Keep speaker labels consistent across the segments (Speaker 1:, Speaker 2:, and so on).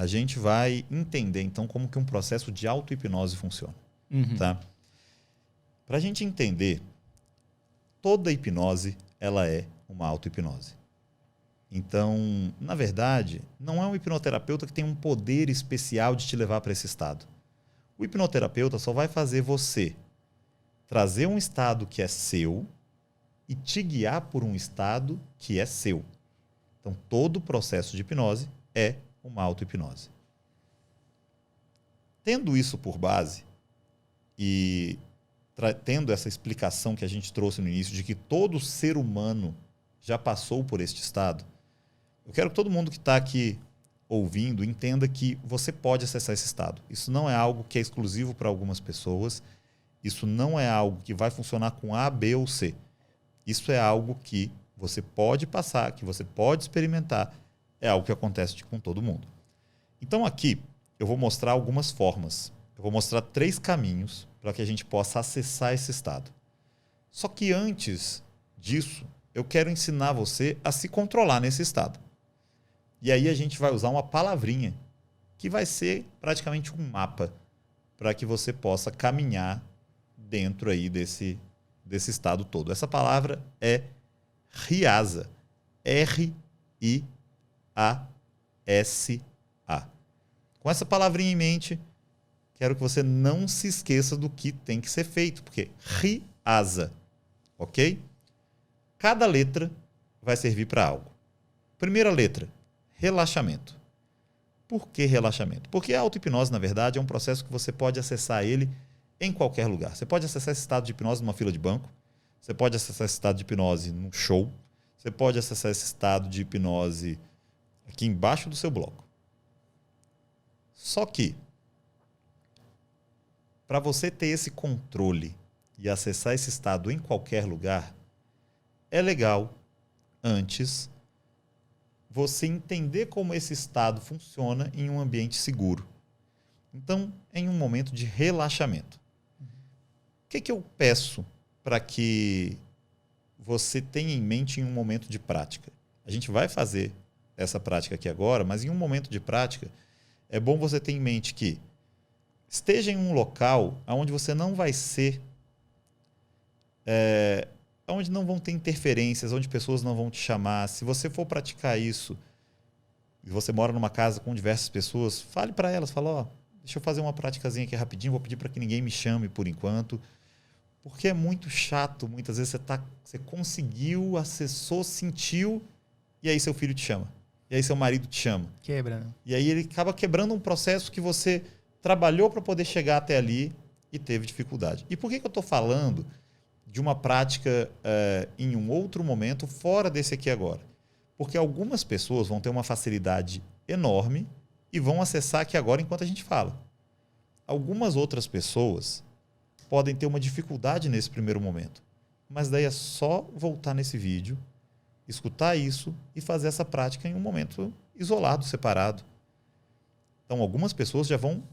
Speaker 1: a gente vai entender, então, como que um processo de auto-hipnose funciona. Tá? Para a gente entender, toda hipnose ela é uma auto-hipnose. Então, na verdade, não é um hipnoterapeuta que tem um poder especial de te levar para esse estado. O hipnoterapeuta só vai fazer você trazer um estado que é seu e te guiar por um estado que é seu. Então, todo o processo de hipnose é uma auto-hipnose. Tendo isso por base e tendo essa explicação que a gente trouxe no início de que todo ser humano já passou por este estado, eu quero que todo mundo que está aqui ouvindo entenda que você pode acessar esse estado. Isso não é algo que é exclusivo para algumas pessoas. Isso não é algo que vai funcionar com A, B ou C. Isso é algo que você pode passar, que você pode experimentar. É algo que acontece com todo mundo. Então aqui eu vou mostrar algumas formas. Eu vou mostrar 3 caminhos para que a gente possa acessar esse estado. Só que antes disso, eu quero ensinar você a se controlar nesse estado. E aí a gente vai usar uma palavrinha que vai ser praticamente um mapa para que você possa caminhar dentro aí desse estado todo. Essa palavra é RIASA. R-I-A-S-A. Com essa palavrinha em mente, quero que você não se esqueça do que tem que ser feito, porque RIASA, ok? Cada letra vai servir para algo. Primeira letra, relaxamento. Por que relaxamento? Porque a auto-hipnose, na verdade, é um processo que você pode acessar ele em qualquer lugar. Você pode acessar esse estado de hipnose numa fila de banco, você pode acessar esse estado de hipnose num show, você pode acessar esse estado de hipnose aqui embaixo do seu bloco. Só que, para você ter esse controle e acessar esse estado em qualquer lugar, é legal, antes, você entender como esse estado funciona em um ambiente seguro. Então, em um momento de relaxamento. O que eu peço para que você tenha em mente em um momento de prática? A gente vai fazer essa prática aqui agora, mas em um momento de prática, é bom você ter em mente que esteja em um local onde você não vai ser... onde não vão ter interferências, onde pessoas não vão te chamar. Se você for praticar isso e você mora numa casa com diversas pessoas, fale para elas, fala, ó, deixa eu fazer uma praticazinha aqui rapidinho, vou pedir para que ninguém me chame por enquanto, porque é muito chato. Muitas vezes você conseguiu, acessou, sentiu, e aí seu filho te chama. E aí seu marido te chama.
Speaker 2: Quebra, né?
Speaker 1: E aí ele acaba quebrando um processo que você trabalhou para poder chegar até ali e teve dificuldade. E por que eu estou falando de uma prática em um outro momento, fora desse aqui agora? Porque algumas pessoas vão ter uma facilidade enorme e vão acessar aqui agora enquanto a gente fala. Algumas outras pessoas podem ter uma dificuldade nesse primeiro momento. Mas daí é só voltar nesse vídeo, escutar isso e fazer essa prática em um momento isolado, separado. Então, algumas pessoas já vão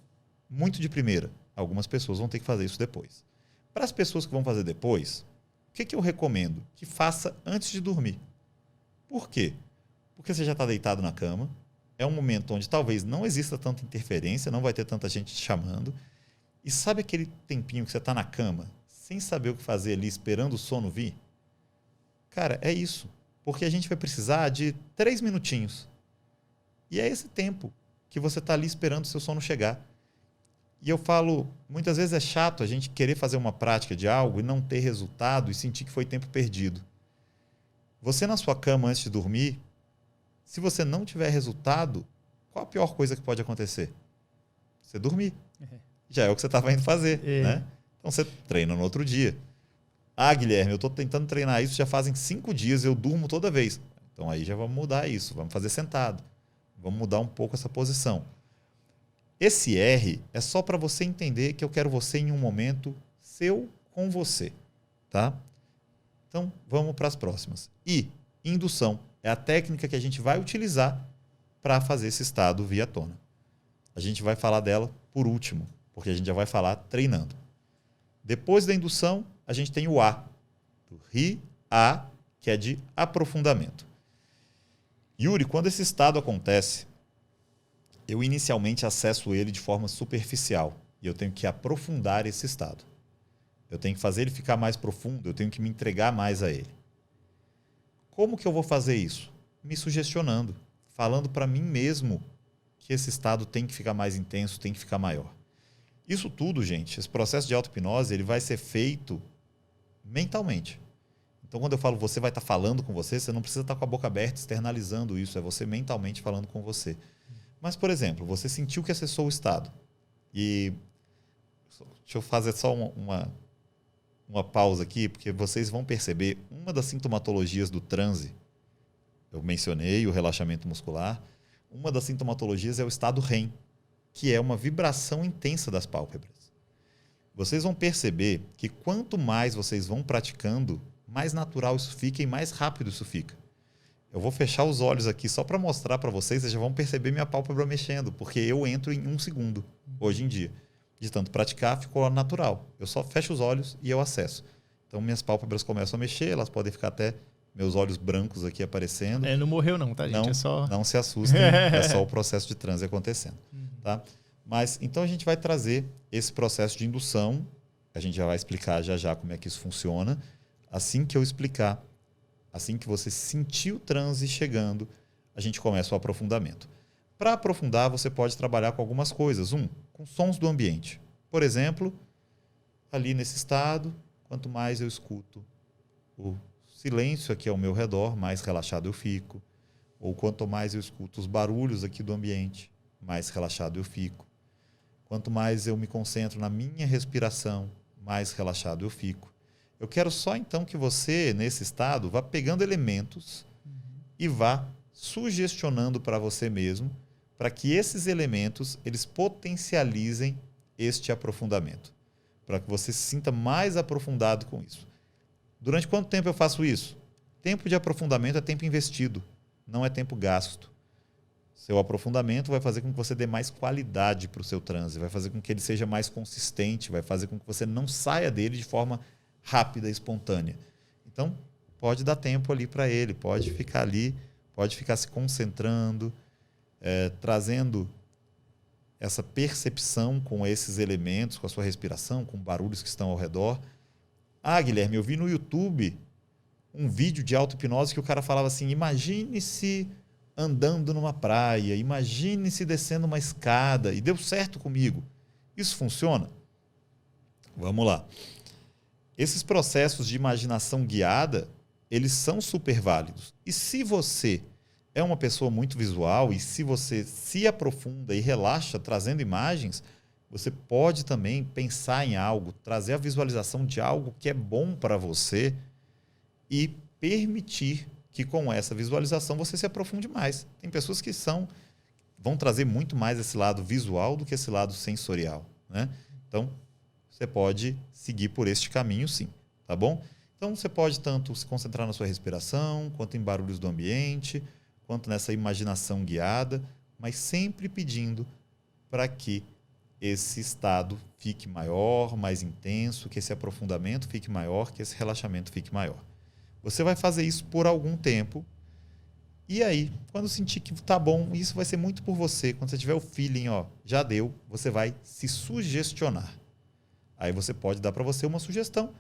Speaker 1: muito de primeira. Algumas pessoas vão ter que fazer isso depois. Para as pessoas que vão fazer depois, o que eu recomendo? Que faça antes de dormir. Por quê? Porque você já está deitado na cama, é um momento onde talvez não exista tanta interferência, não vai ter tanta gente te chamando, e sabe aquele tempinho que você está na cama, sem saber o que fazer ali, esperando o sono vir? Cara, é isso. Porque a gente vai precisar de 3 minutinhos. E é esse tempo que você está ali esperando o seu sono chegar. E eu falo, muitas vezes é chato a gente querer fazer uma prática de algo e não ter resultado e sentir que foi tempo perdido. Você na sua cama antes de dormir, se você não tiver resultado, qual a pior coisa que pode acontecer? Você dormir. Já é o que você estava indo fazer, né? Então você treina no outro dia. Ah, Guilherme, eu estou tentando treinar isso já fazem 5 dias, eu durmo toda vez. Então aí já vamos mudar isso, vamos fazer sentado. Vamos mudar um pouco essa posição. Esse R é só para você entender que eu quero você em um momento seu com você, tá? Então, vamos para as próximas. I, indução. É a técnica que a gente vai utilizar para fazer esse estado vir à tona. A gente vai falar dela por último, porque a gente já vai falar treinando. Depois da indução, a gente tem o A, do Ri, A, que é de aprofundamento. Yuri, quando esse estado acontece, eu inicialmente acesso ele de forma superficial e eu tenho que aprofundar esse estado. Eu tenho que fazer ele ficar mais profundo, eu tenho que me entregar mais a ele. Como que eu vou fazer isso? Me sugestionando, falando para mim mesmo que esse estado tem que ficar mais intenso, tem que ficar maior. Isso tudo, gente, esse processo de auto-hipnose, ele vai ser feito mentalmente. Então, quando eu falo você vai estar falando com você não precisa estar com a boca aberta externalizando isso, é você mentalmente falando com você. Mas, por exemplo, você sentiu que acessou o estado. E deixa eu fazer só uma pausa aqui, porque vocês vão perceber uma das sintomatologias do transe. Eu mencionei o relaxamento muscular. Uma das sintomatologias é o estado REM, que é uma vibração intensa das pálpebras. Vocês vão perceber que quanto mais vocês vão praticando, mais natural isso fica e mais rápido isso fica. Eu vou fechar os olhos aqui só para mostrar para vocês, vocês já vão perceber minha pálpebra mexendo, porque eu entro em 1 segundo, hoje em dia. De tanto praticar, ficou natural. Eu só fecho os olhos e eu acesso. Então, minhas pálpebras começam a mexer, elas podem ficar até meus olhos brancos aqui aparecendo.
Speaker 2: Não morreu não, tá, gente?
Speaker 1: Não,
Speaker 2: é só...
Speaker 1: não se assustem, é só o processo de transe acontecendo. Tá? Mas, então, a gente vai trazer esse processo de indução. A gente já vai explicar já como é que isso funciona. Assim que eu explicar, assim que você sentir o transe chegando, a gente começa o aprofundamento. Para aprofundar, você pode trabalhar com algumas coisas. Com sons do ambiente. Por exemplo, ali nesse estado, quanto mais eu escuto o silêncio aqui ao meu redor, mais relaxado eu fico. Ou quanto mais eu escuto os barulhos aqui do ambiente, mais relaxado eu fico. Quanto mais eu me concentro na minha respiração, mais relaxado eu fico. Eu quero só então que você, nesse estado, vá pegando elementos e vá sugestionando para você mesmo, para que esses elementos eles potencializem este aprofundamento, para que você se sinta mais aprofundado com isso. Durante quanto tempo eu faço isso? Tempo de aprofundamento é tempo investido, não é tempo gasto. Seu aprofundamento vai fazer com que você dê mais qualidade para o seu transe, vai fazer com que ele seja mais consistente, vai fazer com que você não saia dele de forma rápida e espontânea. Então, pode dar tempo ali para ele, pode ficar ali, pode ficar se concentrando, trazendo essa percepção com esses elementos, com a sua respiração, com barulhos que estão ao redor. Ah, Guilherme, eu vi no YouTube um vídeo de auto-hipnose que o cara falava assim, imagine-se andando numa praia, imagine-se descendo uma escada, e deu certo comigo. Isso funciona? Vamos lá. Esses processos de imaginação guiada, eles são super válidos. E se você é uma pessoa muito visual e se você se aprofunda e relaxa trazendo imagens, você pode também pensar em algo, trazer a visualização de algo que é bom para você e permitir que com essa visualização você se aprofunde mais. Tem pessoas que vão trazer muito mais esse lado visual do que esse lado sensorial, né? Então, você pode seguir por este caminho sim, tá bom? Então, você pode tanto se concentrar na sua respiração, quanto em barulhos do ambiente, quanto nessa imaginação guiada, mas sempre pedindo para que esse estado fique maior, mais intenso, que esse aprofundamento fique maior, que esse relaxamento fique maior. Você vai fazer isso por algum tempo e aí, quando sentir que tá bom, isso vai ser muito por você. Quando você tiver o feeling, já deu, você vai se sugestionar. Aí você pode dar para você uma sugestão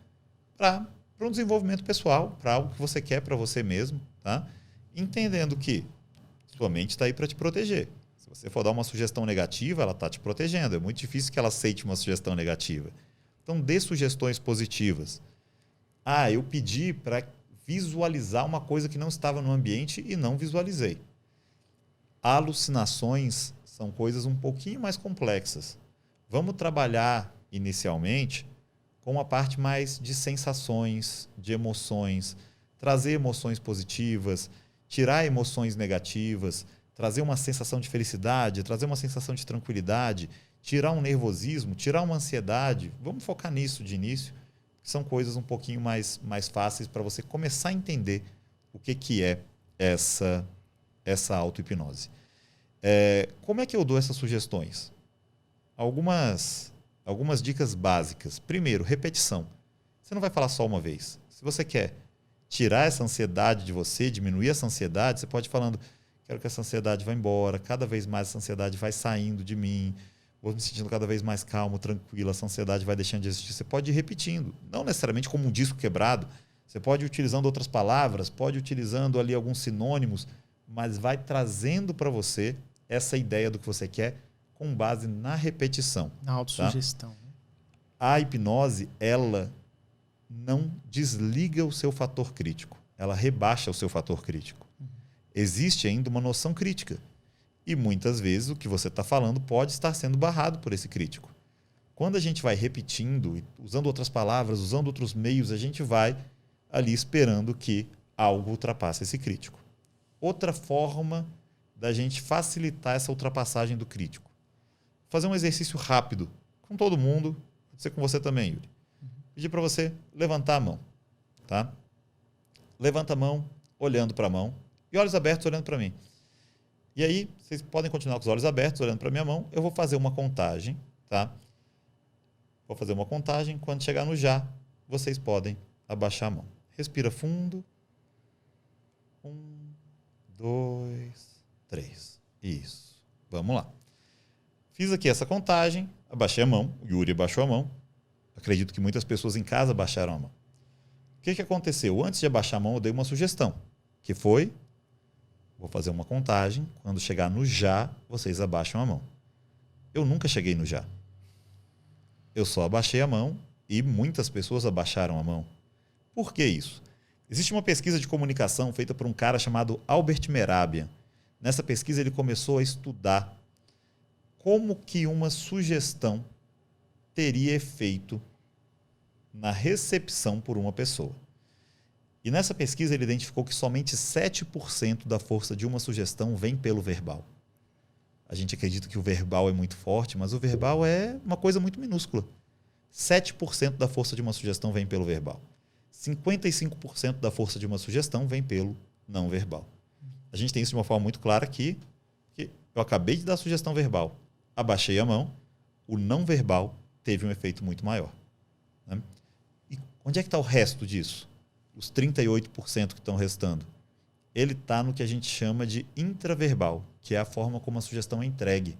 Speaker 1: para um desenvolvimento pessoal, para algo que você quer para você mesmo, tá? Entendendo que sua mente está aí para te proteger. Se você for dar uma sugestão negativa, ela está te protegendo. É muito difícil que ela aceite uma sugestão negativa. Então, dê sugestões positivas. Ah, eu pedi para visualizar uma coisa que não estava no ambiente e não visualizei. Alucinações são coisas um pouquinho mais complexas. Vamos trabalhar inicialmente com a parte mais de sensações, de emoções, trazer emoções positivas, tirar emoções negativas, trazer uma sensação de felicidade, trazer uma sensação de tranquilidade, tirar um nervosismo, tirar uma ansiedade. Vamos focar nisso de início, que são coisas um pouquinho mais fáceis para você começar a entender o que é essa auto-hipnose. Como é que eu dou essas sugestões? Algumas dicas básicas. Primeiro, repetição. Você não vai falar só uma vez. Se você quer tirar essa ansiedade de você, diminuir essa ansiedade, você pode ir falando, quero que essa ansiedade vá embora, cada vez mais essa ansiedade vai saindo de mim, vou me sentindo cada vez mais calmo, tranquilo, essa ansiedade vai deixando de existir. Você pode ir repetindo, não necessariamente como um disco quebrado, você pode ir utilizando outras palavras, pode ir utilizando ali alguns sinônimos, mas vai trazendo para você essa ideia do que você quer com base na repetição.
Speaker 2: Na autossugestão. Tá?
Speaker 1: A hipnose, ela não desliga o seu fator crítico, ela rebaixa o seu fator crítico. Existe ainda uma noção crítica. E muitas vezes o que você está falando pode estar sendo barrado por esse crítico. Quando a gente vai repetindo, usando outras palavras, usando outros meios, a gente vai ali esperando que algo ultrapasse esse crítico. Outra forma da gente facilitar essa ultrapassagem do crítico. Fazer um exercício rápido com todo mundo, pode ser com você também, Yuri. Pedir para você levantar a mão. Tá? Levanta a mão, olhando para a mão, e olhos abertos olhando para mim. E aí, vocês podem continuar com os olhos abertos, olhando para a minha mão. Eu vou fazer uma contagem, tá? Vou fazer uma contagem. Quando chegar no já, vocês podem abaixar a mão. Respira fundo. 1, 2, 3. Isso. Vamos lá. Fiz aqui essa contagem, abaixei a mão. O Yuri abaixou a mão. Acredito que muitas pessoas em casa abaixaram a mão. O que aconteceu? Antes de abaixar a mão, eu dei uma sugestão, que foi... Vou fazer uma contagem. Quando chegar no já, vocês abaixam a mão. Eu nunca cheguei no já. Eu só abaixei a mão e muitas pessoas abaixaram a mão. Por que isso? Existe uma pesquisa de comunicação feita por um cara chamado Albert Mehrabian. Nessa pesquisa ele começou a estudar como que uma sugestão teria efeito na recepção por uma pessoa. E nessa pesquisa ele identificou que somente 7% da força de uma sugestão vem pelo verbal. A gente acredita que o verbal é muito forte, mas o verbal é uma coisa muito minúscula. 7% da força de uma sugestão vem pelo verbal. 55% da força de uma sugestão vem pelo não verbal. A gente tem isso de uma forma muito clara aqui, que eu acabei de dar a sugestão verbal, abaixei a mão, o não verbal teve um efeito muito maior. Né? E onde é que está o resto disso? Os 38% que estão restando. Ele está no que a gente chama de intraverbal, que é a forma como a sugestão é entregue.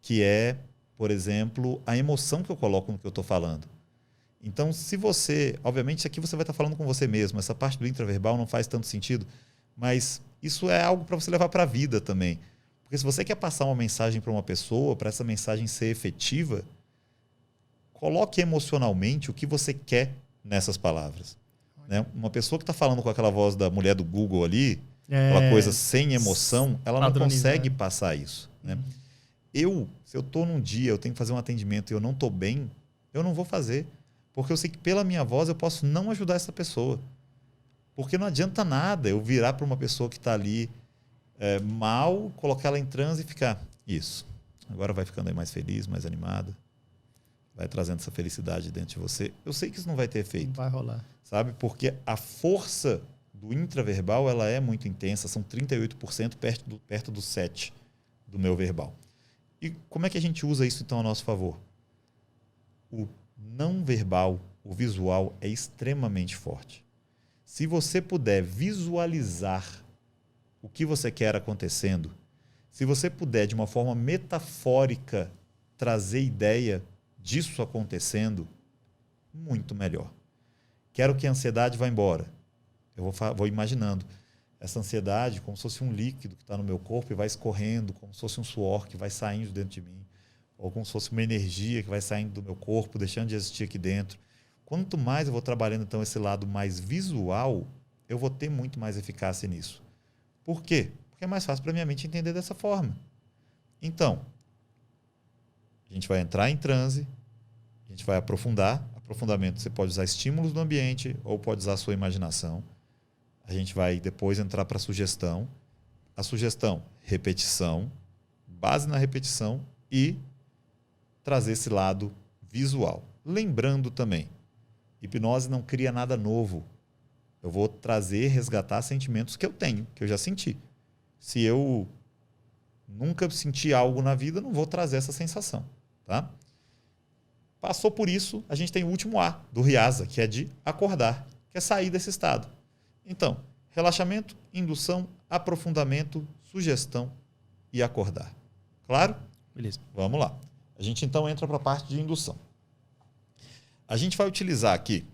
Speaker 1: Que é, por exemplo, a emoção que eu coloco no que eu estou falando. Então, se você... Obviamente, isso aqui você vai estar falando com você mesmo. Essa parte do intraverbal não faz tanto sentido, mas isso é algo para você levar para a vida também. Porque se você quer passar uma mensagem para uma pessoa, para essa mensagem ser efetiva, coloque emocionalmente o que você quer nessas palavravas. Né? Uma pessoa que está falando com aquela voz da mulher do Google ali, aquela coisa sem emoção, ela não consegue passar isso. Né? Se eu estou num dia, eu tenho que fazer um atendimento e eu não estou bem, eu não vou fazer. Porque eu sei que pela minha voz eu posso não ajudar essa pessoa. Porque não adianta nada eu virar para uma pessoa que está ali mal, colocar ela em transe e ficar, isso, agora vai ficando aí mais feliz, mais animada. Vai trazendo essa felicidade dentro de você. Eu sei que isso não vai ter efeito.
Speaker 2: Não vai rolar.
Speaker 1: Sabe? Porque a força do intraverbal ela é muito intensa. São 38% perto do 7% do meu verbal. E como é que a gente usa isso, então, a nosso favor? O não verbal, o visual, é extremamente forte. Se você puder visualizar o que você quer acontecendo, se você puder, de uma forma metafórica, trazer ideia disso acontecendo, muito melhor. Quero que a ansiedade vá embora. Eu vou imaginando essa ansiedade como se fosse um líquido que está no meu corpo e vai escorrendo, como se fosse um suor que vai saindo dentro de mim, ou como se fosse uma energia que vai saindo do meu corpo, deixando de existir aqui dentro. Quanto mais eu vou trabalhando, então, esse lado mais visual, eu vou ter muito mais eficácia nisso. Por quê? Porque é mais fácil para a minha mente entender dessa forma. Então, a gente vai entrar em transe, a gente vai aprofundar. Aprofundamento, você pode usar estímulos do ambiente ou pode usar a sua imaginação. A gente vai depois entrar para a sugestão. A sugestão, repetição, base na repetição e trazer esse lado visual. Lembrando também, hipnose não cria nada novo. Eu vou trazer, resgatar sentimentos que eu tenho, que eu já senti. Se eu nunca senti algo na vida, não vou trazer essa sensação. Tá? Passou por isso, a gente tem o último A do Riasa, que é de acordar, que é sair desse estado. Então, relaxamento, indução, aprofundamento, sugestão e acordar. Claro?
Speaker 2: Beleza.
Speaker 1: Vamos lá. A gente então entra para a parte de indução. A gente vai utilizar aqui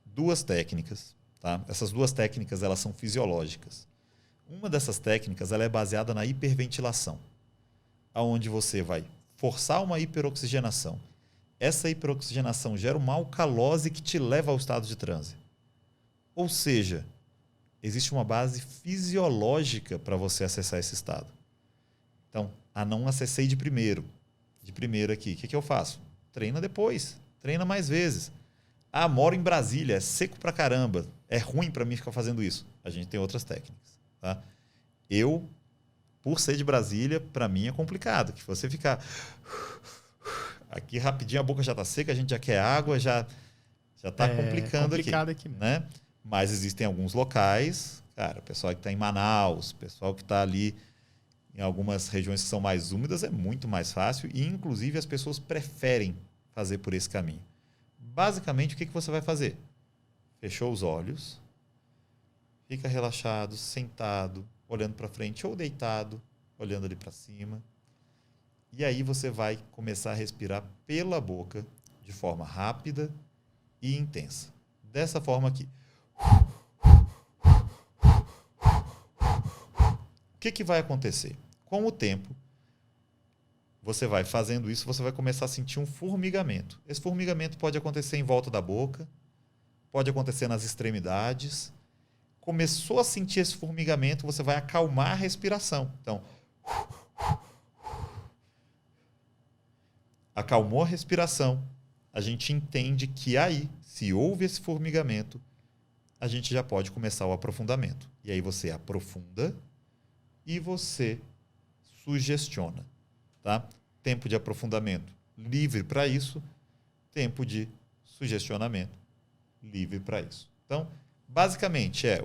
Speaker 1: 2 técnicas. Tá? Essas 2 técnicas elas são fisiológicas. Uma dessas técnicas ela é baseada na hiperventilação, onde você vai forçar uma hiperoxigenação. Essa hiperoxigenação gera uma alcalose que te leva ao estado de transe. Ou seja, existe uma base fisiológica para você acessar esse estado. Então, não acessei de primeiro. De primeiro aqui, o que eu faço? Treina depois, treina mais vezes. Moro em Brasília, é seco pra caramba, é ruim para mim ficar fazendo isso. A gente tem outras técnicas. Tá? Por ser de Brasília, para mim é complicado. Que você ficar aqui rapidinho, a boca já está seca, a gente já quer água, já está complicado aqui, né? Mas existem alguns locais, cara, o pessoal que está em Manaus, o pessoal que está ali em algumas regiões que são mais úmidas, é muito mais fácil e, inclusive, as pessoas preferem fazer por esse caminho. Basicamente, o que você vai fazer? Fechou os olhos, fica relaxado, sentado, olhando para frente ou deitado, olhando ali para cima. E aí você vai começar a respirar pela boca de forma rápida e intensa. Dessa forma aqui. O que vai acontecer? Com o tempo, você vai fazendo isso, você vai começar a sentir um formigamento. Esse formigamento pode acontecer em volta da boca, pode acontecer nas extremidades. Começou a sentir esse formigamento, você vai acalmar a respiração. Então, acalmou a respiração, a gente entende que aí, se houve esse formigamento, a gente já pode começar o aprofundamento. E aí você aprofunda e você sugestiona. Tá? Tempo de aprofundamento livre para isso, tempo de sugestionamento livre para isso. Então, basicamente é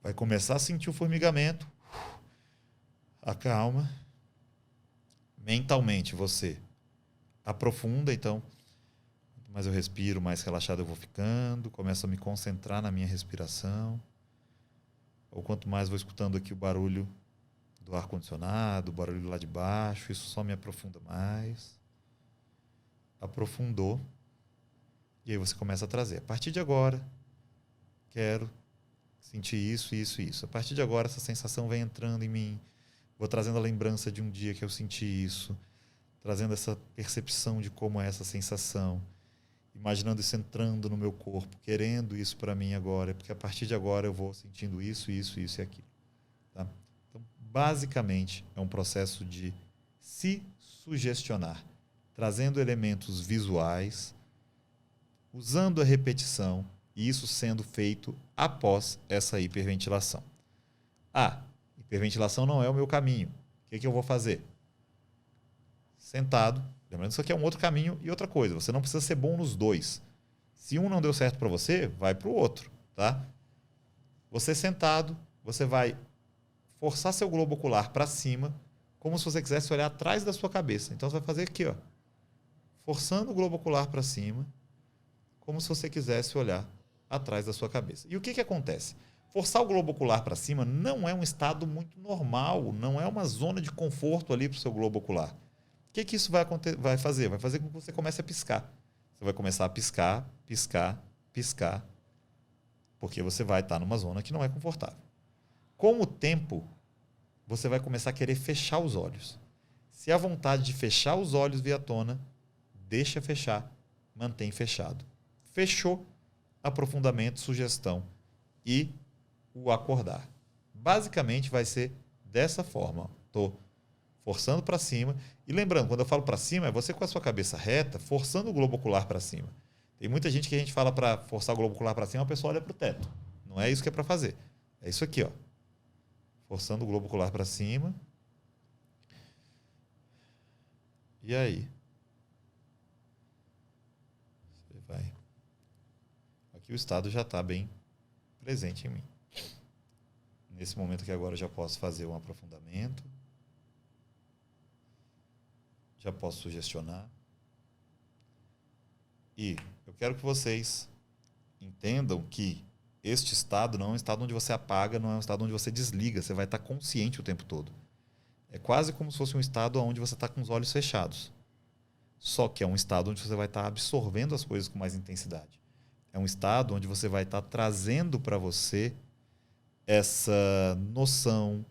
Speaker 1: vai começar a sentir o formigamento, acalma, mentalmente você aprofunda, então, quanto mais eu respiro, mais relaxado eu vou ficando, começo a me concentrar na minha respiração, ou quanto mais vou escutando aqui o barulho do ar-condicionado, o barulho lá de baixo, isso só me aprofunda mais. Aprofundou, e aí você começa a trazer. A partir de agora, quero sentir isso, isso, isso. A partir de agora, essa sensação vem entrando em mim, vou trazendo a lembrança de um dia que eu senti isso, trazendo essa percepção de como é essa sensação, imaginando isso entrando no meu corpo, querendo isso para mim agora, porque a partir de agora eu vou sentindo isso, isso, isso e aquilo. Tá? Então, basicamente, é um processo de se sugestionar, trazendo elementos visuais, usando a repetição, e isso sendo feito após essa hiperventilação. Hiperventilação não é o meu caminho. O que eu vou fazer? Sentado. Lembrando que isso aqui é um outro caminho e outra coisa. Você não precisa ser bom nos dois. Se um não deu certo para você, vai para o outro. Tá? Você sentado, você vai forçar seu globo ocular para cima, como se você quisesse olhar atrás da sua cabeça. Então você vai fazer aqui, ó, forçando o globo ocular para cima, como se você quisesse olhar atrás da sua cabeça. E o que acontece? Forçar o globo ocular para cima não é um estado muito normal, não é uma zona de conforto ali para o seu globo ocular. O que isso vai fazer? Vai fazer com que você comece a piscar. Você vai começar a piscar, piscar, piscar, porque você vai estar numa zona que não é confortável. Com o tempo, você vai começar a querer fechar os olhos. Se a vontade de fechar os olhos vier à tona, deixa fechar, mantém fechado. Fechou, aprofundamento, sugestão e o acordar. Basicamente vai ser dessa forma. Estou forçando para cima. E lembrando, quando eu falo para cima, é você com a sua cabeça reta, forçando o globo ocular para cima. Tem muita gente que a gente fala para forçar o globo ocular para cima, a pessoa olha para o teto. Não é isso que é para fazer. É isso aqui, ó. Forçando o globo ocular para cima. E aí? Você vai. Aqui o estado já está bem presente em mim. Nesse momento aqui agora eu já posso fazer um aprofundamento. Já posso sugestionar. E eu quero que vocês entendam que este estado não é um estado onde você apaga, não é um estado onde você desliga, você vai estar consciente o tempo todo. É quase como se fosse um estado onde você está com os olhos fechados. Só que é um estado onde você vai estar absorvendo as coisas com mais intensidade. É um estado onde você vai estar trazendo para você essa noção,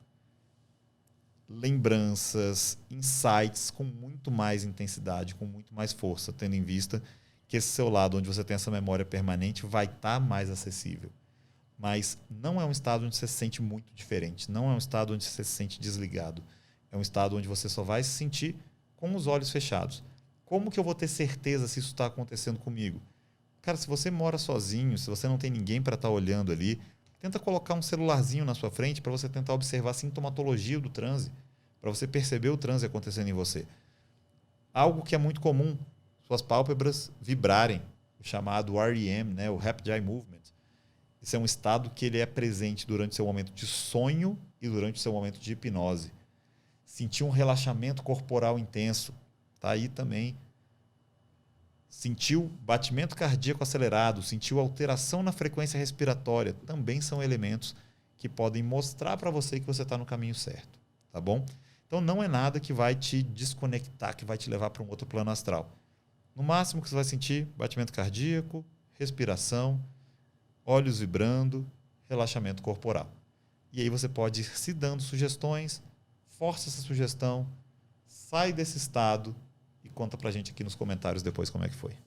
Speaker 1: lembranças, insights com muito mais intensidade, com muito mais força, tendo em vista que esse seu lado, onde você tem essa memória permanente, vai estar mais acessível. Mas não é um estado onde você se sente muito diferente, não é um estado onde você se sente desligado. É um estado onde você só vai se sentir com os olhos fechados. Como que eu vou ter certeza se isso está acontecendo comigo? Cara, se você mora sozinho, se você não tem ninguém para estar olhando ali, tenta colocar um celularzinho na sua frente para você tentar observar a sintomatologia do transe, para você perceber o transe acontecendo em você. Algo que é muito comum, suas pálpebras vibrarem, o chamado REM, né, o Rapid Eye Movement. Esse é um estado que ele é presente durante o seu momento de sonho e durante o seu momento de hipnose. Sentir um relaxamento corporal intenso, tá aí também. Sentiu batimento cardíaco acelerado, sentiu alteração na frequência respiratória, também são elementos que podem mostrar para você que você está no caminho certo, tá bom? Então não é nada que vai te desconectar, que vai te levar para um outro plano astral. No máximo que você vai sentir batimento cardíaco, respiração, olhos vibrando, relaxamento corporal. E aí você pode ir se dando sugestões, força essa sugestão, sai desse estado e conta pra gente aqui nos comentários depois como é que foi.